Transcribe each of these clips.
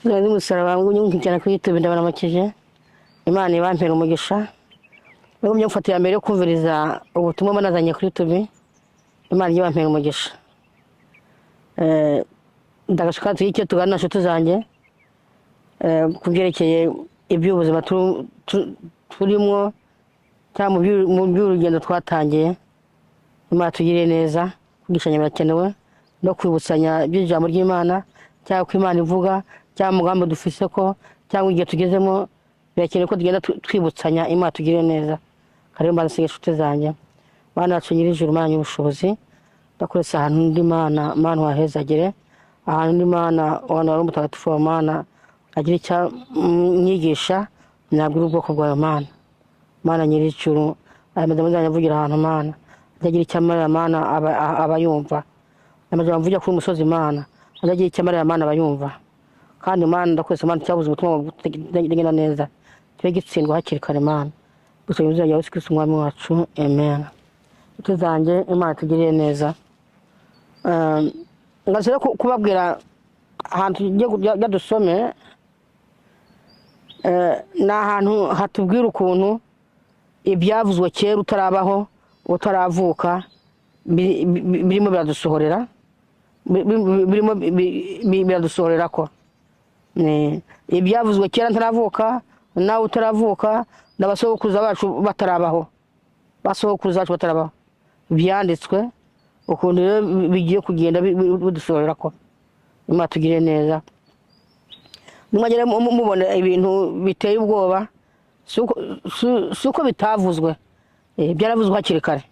Nari musaraba nk'injyana kuri YouTube ndabaramakije. Imana ibampera umugisha. Bagumye mfatira mbere yo kumviriza ubutumwa manazanye kuri YouTube. Imana ibampera umugisha. Ndagashaka tuyike tugana nshuti zanjye. Kubyerekeye iby'ubuzima turimo cyangwa mu by'urugendo twatangiye. Imana tugire neza, kugishanya birakenewe no kwibutsanya by'ijambo ry'Imana cyangwa ko Imana ivuga cyangwa umugambi dufise ko cyangwa igihe tugezemo birakenewe ko tugenda twibutsanya Imana tugire neza. Kare mbanse inshuti zanjye. Mana yacu nyir'ijuru, Mana y'ubushobozi, ndakuretse ahantu ndi Mana, Mana wahezagire, ahantu ndi Mana wana wari umutagatifu wa Mana, agira icyo nyigisha nabwira ubwoko bwawe Mana. Mana nyir'ijuru, aya magambo nzavugira ahantu Mana, azagira icyo amarira Mana abayumva. Amajambo mvugira kuri umusozi Mana, azagira icyo amarira Mana abayumva. Kandi Mana ndakuretse Mana cyabuze ubutumwa butagenda neza, kibe gitsindwa hakiri kare Mana. Gusa yuzuye yawe Kristo umwami wacu, amen. Tuzanjye Imana tugiriye neza. Ngasere kubabwira ahantu tugiye dusome, na ahantu hatubwira ukuntu ibyavuzwe kera utarabaho utaravuka birimo biradusohorera, birimo biradusohorera ko ibyavuzwe kera ntaravuka nawe utaravuka n'abasokuruza bacu batarabaho, basokuruza bacu batarabaho, byanditswe ukuntu rero bigiye kugenda bidusohorera ko. Imana tugire neza. Nimwagere mubona ibintu biteye ubwoba, suko bitavuzwe, byaravuzwe hakiri kare.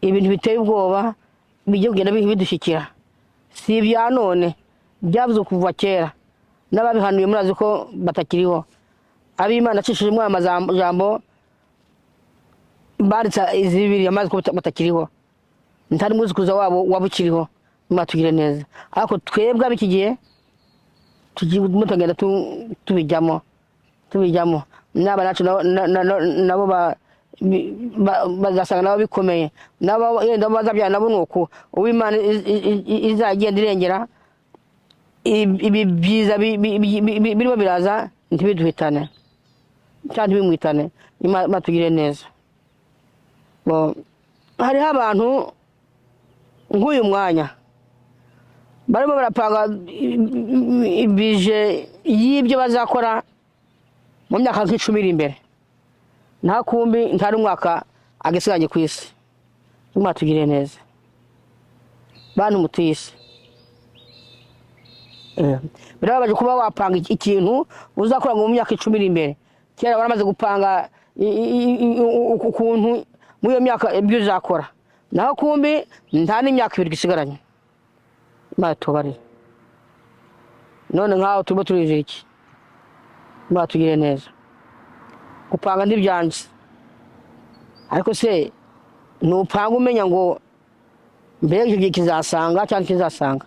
Ibintu biteye ubwoba bigiye kugenda bidushyikira, si ibya none, byavuzwe kuva kera. N'ababihanuye murazi ko batakiriho. Ab'Imana acishijemo amajambo baritse izibiri amazi ko batakiriho, ntari mwuzukuruza wabo wabukiriho. Imana tugire neza. Ariko twebwe ab'iki gihe tugiye mutagenda tubijyamo n'aba nacu nabo bazasanga nabo bikomeye, nabo yenda bazabyana nabo nuko uw'Imana izagenda irengera ibi byiza birimo biraza ntibiduhitane cyangwa ntibimwitane. Imana tugire neza. Hariho abantu nk'uyu mwanya barimo barapanga ibije y'ibyo bazakora mu myaka nk'icumi iri imbere, nta kumbi nta n'umwaka agisigaye ku isi. Imana tugire neza. Bantu mutuye isi, birababaje kuba wapanga ikintu uzakora mu myaka icumi iri imbere. Kera baramaze gupanga ukuntu muri iyo myaka ibyo uzakora, naho kumbi nta n'imyaka ibiri gisigaranye. Imana tubarire. None nkaho turimo turizera iki? Imana tugire neza. Gupanga ntibyanze, ariko se nupanga umenya ngo mbega icyo gihe kizasanga cyangwa kizasanga.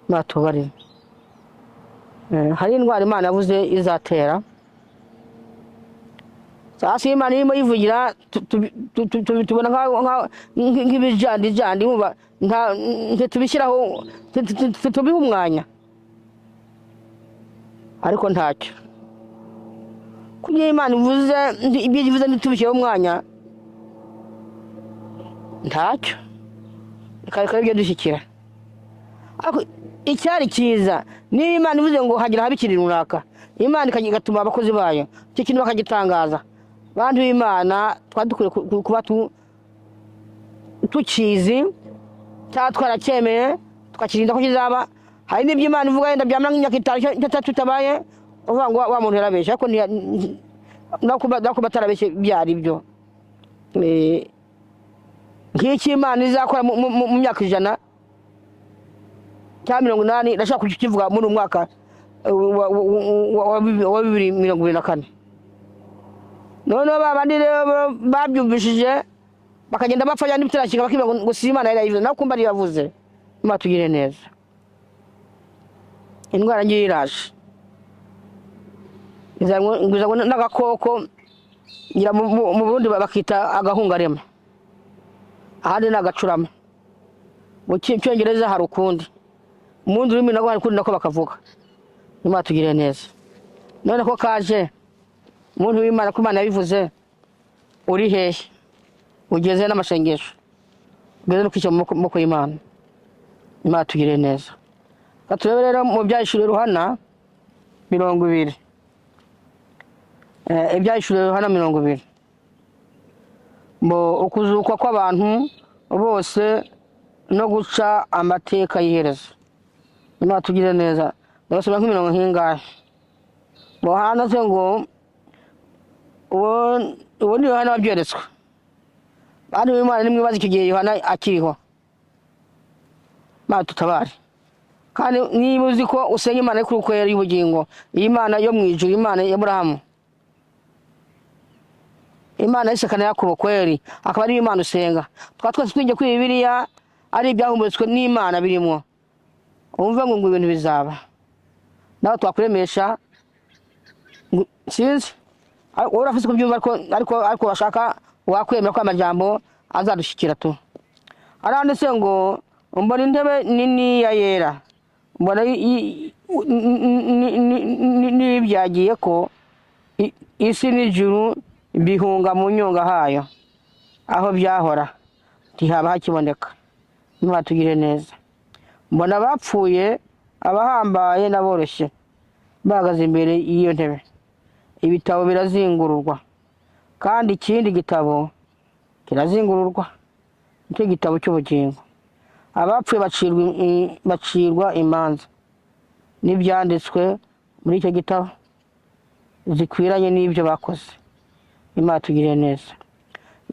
Imana tubarire. Hari indwara Imana yavuze izatera, sasa Imana irimo yivugira tubona nk'ibijandijandi, tubishyiraho tubiha umwanya, ariko ntacyo. Kugira Imana ivuze ibyo ivuze ntitubishyireho umwanya, ntacyo, bikaba ibyo dushyikira. Ariko icyari cyiza niba Imana ivuze ngo hagira habe ikintu runaka, Imana igatuma abakozi bayo icyo kintu bakagitangaza. Bantu b'Imana twadukwiye kuba tukizi cyangwa twaracyemeye tukakirinda ko kizaba. Hari n'ibyo Imana ivuga yenda byamara nk'imyaka itatu itabaye, uvuga ngo wa muntu yarabeshye, ariko nako batarabeshye byari byo. Nk'iki Imana izakora mu myaka 100 cyangwa 80, ndashaka kukivuga muri umwaka wa 2024. Noneho babandi rero babyumvishije bakagenda bapfa yandi bitarashyika bakivuga ngo si Imana yarayivuze, naho kumba yavuze. Imana tugire neza. Indwara ngiye iraje, izanwe n'agakoko ngira mu Burundi bakita agahungarema, ahandi n'agacurama. Mu Cyongereza hari ukundi, mu ndimi nako hari ukundi nako bakavuga. Imana tugire neza. None ko kaje umuntu w'Imana ko Imana yabivuze uri hehe ugeze n'amashengesho ugeze no kwica mu moko y'Imana. Imana tugire neza. Katurebe rero mu byahishuriwe Yohana 20 ibyahishuriwe Yohana 20 mo ukuzuka kw'abantu bose no guca amateka y'iherezo. Imana tugire neza. Ndabasoma nk'imirongo hingahe bo hano se ngo uwo ni Yohana wabyeretswe. Bari Imana nimwibaza iki gihe Yohana akiriho. Imana tutabare. Kandi niba uzi ko usenga Imana yo kurukwera y'ubugingo, Imana yo mwijuru, Imana ya Abrahamu, Imana y'Isaka na Yakobo kweri, akaba ari Imana usenga. Twatwese twinje kuri Bibiliya ari ibyahumetswe n'Imana birimo. Umva ngo ibintu bizaba. Nawe twakuremesha sinzi urafise kubyumva ariko bashaka wakwemera ko amajambo azadushikira tu. Aranditse ngo mbona intebe nini ya yera, mbona n'ibyagiye ko isi n'ijuru bihunga mu nyonga hayo, aho byahora ntihaba hakiboneka. Imana tugire neza. Mbona bapfuye abahambaye n'aboroshye bahagaze imbere y'iyo ntebe. Ibitabo birazingururwa, kandi ikindi gitabo kirazingururwa, nicyo gitabo cy'ubugingo. Abapfuye bacirwa imanza n'ibyanditswe muri icyo gitabo zikwiranye n'ibyo bakoze. Imana tugire neza.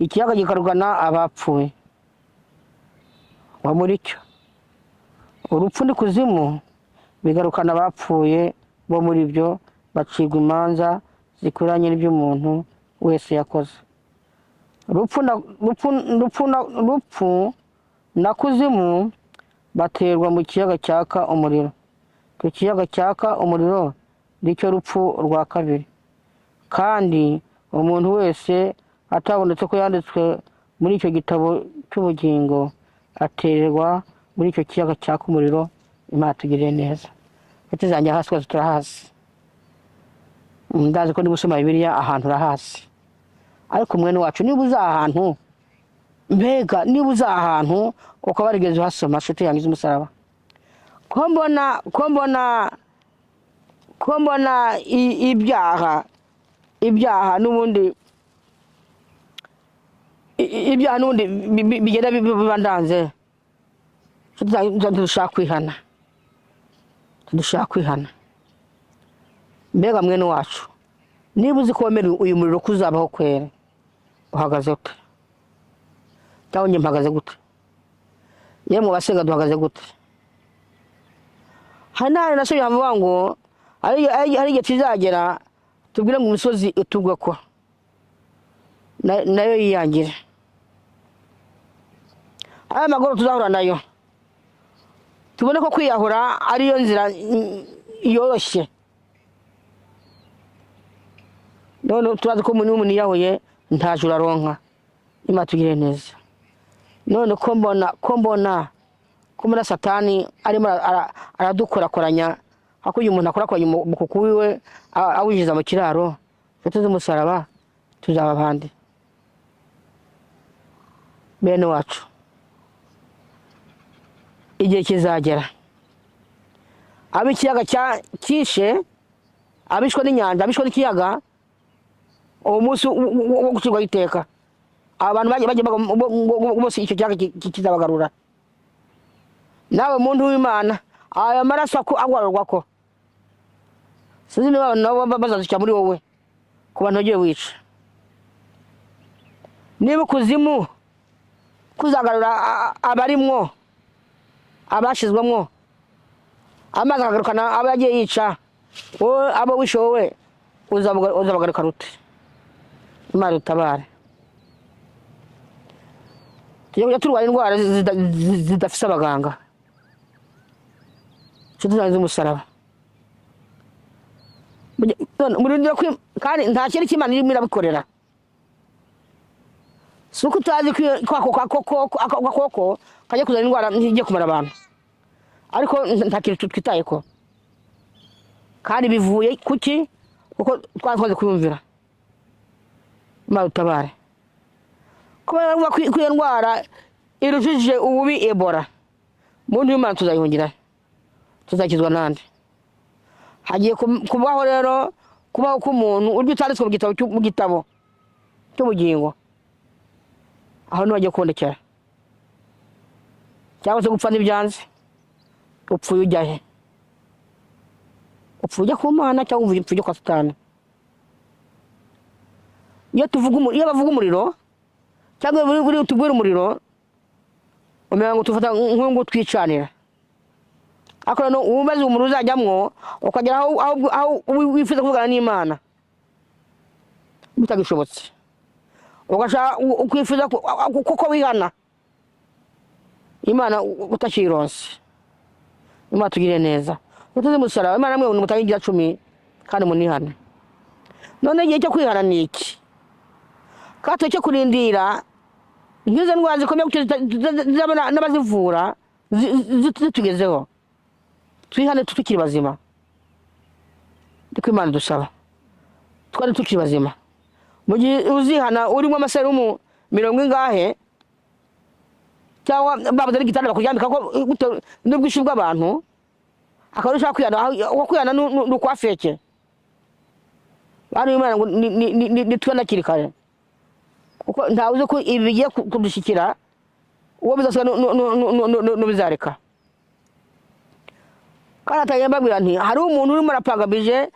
Ikiyaga gikarugana abapfuye wa muri cyo. Urupfu n'ikuzimu bigarukana abapfuye bo muri byo, bacirwa imanza zikwiranye n'iby'umuntu wese yakoze. Rupfu na kuzimu baterwa mu kiyaga cyaka umuriro. Icyo kiyaga cyaka umuriro nicyo rupfu rwa kabiri. Kandi umuntu wese atabonetse ko yanditswe muri icyo gitabo cy'ubugingo atererwa muri icyo kiyaga cyaka umuriro. Imana tugire neza. Ati zanjye hasi twese turahasi. Ndazi ko niba usoma Bibiliya ahantu urahasi. Ariko mwene wacu niba uza ahantu, mbega niba uza ahantu ukaba warigeze uhasoma nshuti yangize umusaraba, ko mbona ibyaha n'ubundi bigenda bibandanze. Dushaka kwihana. Mbega mwene wacu niba uzi ko wemera uyu muriro kuzabaho kwera, uhagaze ute? Cyangwa njye mpagaze gute? Yemwe basenga duhagaze gute? Hana nasomye avuga ngo ari igihe kizagera tubwire ngo umusozi utugwe ko nayo yiyangire. Aya magoro tuzahura nayo, tubone ko kwiyahura ariyo nzira yoroshye. None turazi ko umuntu yahuye nta juru aronka. Imana tugire neza. None ko mbona Satani arimo aradukorakoranya, hakuye umuntu akorakoranya umukuku wiwe awinjiza mu kiraro. Tuze umusaraba tuzaba abandi. Bene wacu, igihe kizagera ab'ikiyaga cyishe, abishwe n'inyanja, abishwe n'ikiyaga, uwo munsi wo gucirwa iteka, abantu bagiye bose icyo kiyaga kizabagarura. Nawe muntu w'Imana, aya maraso agwarurwa ko sinzi niba nabo bazazishyira muri wowe ku bantu bagiye wica. Niba kuzimu kuzagarura abarimwo, abashizwemwo, amazi akagarukana abo yagiye yica, wowe abo wishe wowe uzabagaruka rute? Imana utabare. Tujya turwara indwara zidafise abaganga. Tuzaza umusaraba. Kandi nta kintu cy'Imana irimo irabikorera. Suko utazi kwako kajya kuzana indwara ngiye kumara abantu. Ariko nta kintu twitaye ko. kandi bivuye kuki kuko twakoze kuyumvira. Imana utabare. Kubera ngo kwiye ndwara irushije ububi Ebola. Muntu w'Imana tuzayihungira. Tuzakizwa nande. Hagiye kubaho rero kubaho k'umuntu uryo utanditswe mu gitabo cy'ubugingo. Aho niho agiye kubonekera. Cyangwa se gupfa n'ibyanze. Upfuye ujya he? Upfuye ujya ku Mana cyangwa upfuye ujya kwa Satani? Iyo bavuga umuriro cyangwa buri tubwira umuriro umenya ngo tufata nk'uko twicanira. Ako no umaze umuriro uzajyamwo ukagera aho wifuza kuvugana n'Imana. Bitagishobotse. Ugashaka ukwifuza kuko wihana. Imana utakironse. Imana tugire neza. Utuze musara Imana mwe mutagira 10 kandi munihana. None igihe cyo kwihana ni iki? Kato cyo kurindira ngize ndwara zikomeye n'abazivura zitugezeho. Twihane tukiri bazima. Ndiko Imana dusaba. Twari tukiri bazima. Mu gihe uzihana urimo amaserumu 70 ngahe cyangwa babaza n'igitanda bakujyambika ko n'ubwishi bw'abantu akarusha kwihana n'ukwa feke. Bari Imana ngo ni twanakiri kare. Kuko ntawuze ko ibi bigiye kudushikira uwo bizasaba no bizareka. Kana tayambabwira nti hari umuntu urimo arapangabije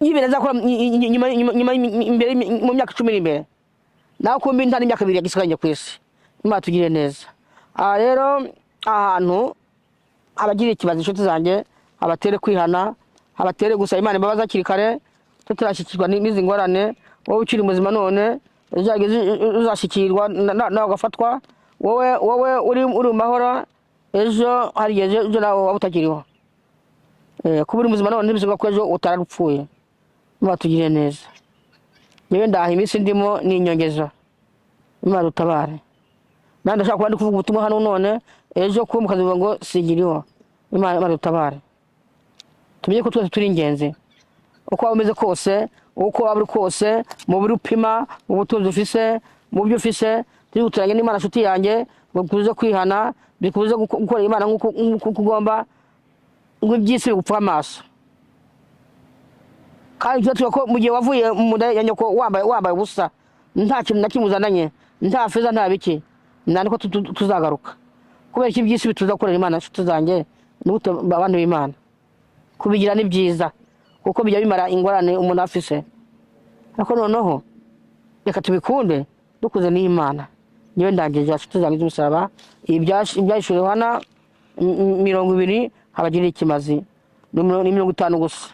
yibireza ko nyuma imbere mu myaka 10 imbere. Naho kumbi ntari imyaka 2 yagisikanye kwisi. Imana tugire neza. Rero ahantu abagira ikibazo inshuti zanjye abatere kwihana, abatere gusaba Imana imbabazi akiri kare tutarashikirwa n'izi ngorane. Wowe ukiri muzima none uzashikirwa nawe ugafatwa. Wowe uri mahoro ejo harigeze ejo nawe wabutakiriho. Kubura muzima none nibisuga ko ejo utararupfuye. Imana tugire neza. Niwe ndaha iminsi ndimo n'inyongezo. Imana utabare. Nanda ndashaka kuba ndi kuvuga ubutumwa hano none ejo ko mukazivuga ngo sigiriho. Imana utabare. Tumenye ko twese turi ingenzi. Uko waba umeze kose, uko waba uri kose, mu buri upima, mu butunzi ufise, mu byo ufise, turi guturanye n'Imana nshuti yanjye, ngo kuze kwihana, bikuze gukora Imana nk'uko ugomba, ngo ibyisi bigupfa amaso. Kandi cyo ko mu gihe wavuye mu nda ya nyoko wambaye ubusa, nta kintu nakimuzananye, nta feza nta biki, nani ko tuzagaruka. Kubera iki byisi bituza gukorera Imana nshuti zanjye, n'ubuto abantu b'Imana. Kubigira ni byiza. Kuko bijya bimara ingorane umuntu afise. Ariko noneho reka tubikunde dukuze n'Imana. Niwe ndangije nshuti zanjye z'umusaraba ibyashuri hana 20 habagira ikimazi ni 50 gusa.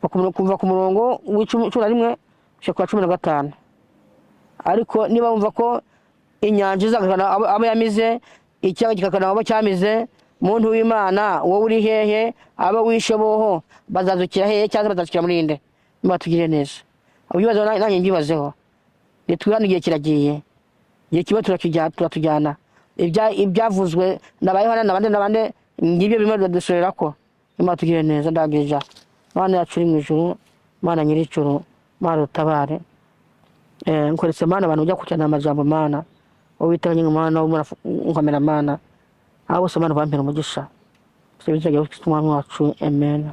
Kuva ku murongo w'11 kwa 15. Ariko niba wumva ko inyanja izagana aba yamize icyaga kikakana aba cyamize muntu w'Imana wowe uri hehe aba wishoboho bazazukira hehe cyangwa bazazukira muri inde. Imana tugire neza. Abibazo nanjye ngibazeho. Nitwihana igihe kiragiye. Igihe kiba turatujyana. Ibyavuzwe n'abayihana n'abande ngibyo bimwe dusorera ko. Imana tugire neza ndangije. Mana yacu iri mu ijuru, Mana nyiri ijuru, Mana utabare. Nkoretse Mana abantu ujya kucyana amajambo Mana. Uwitanye Mana w'umwana Mana. Abo se Mana bampera umugisha. Sebizajya ku mwami wacu. Amen.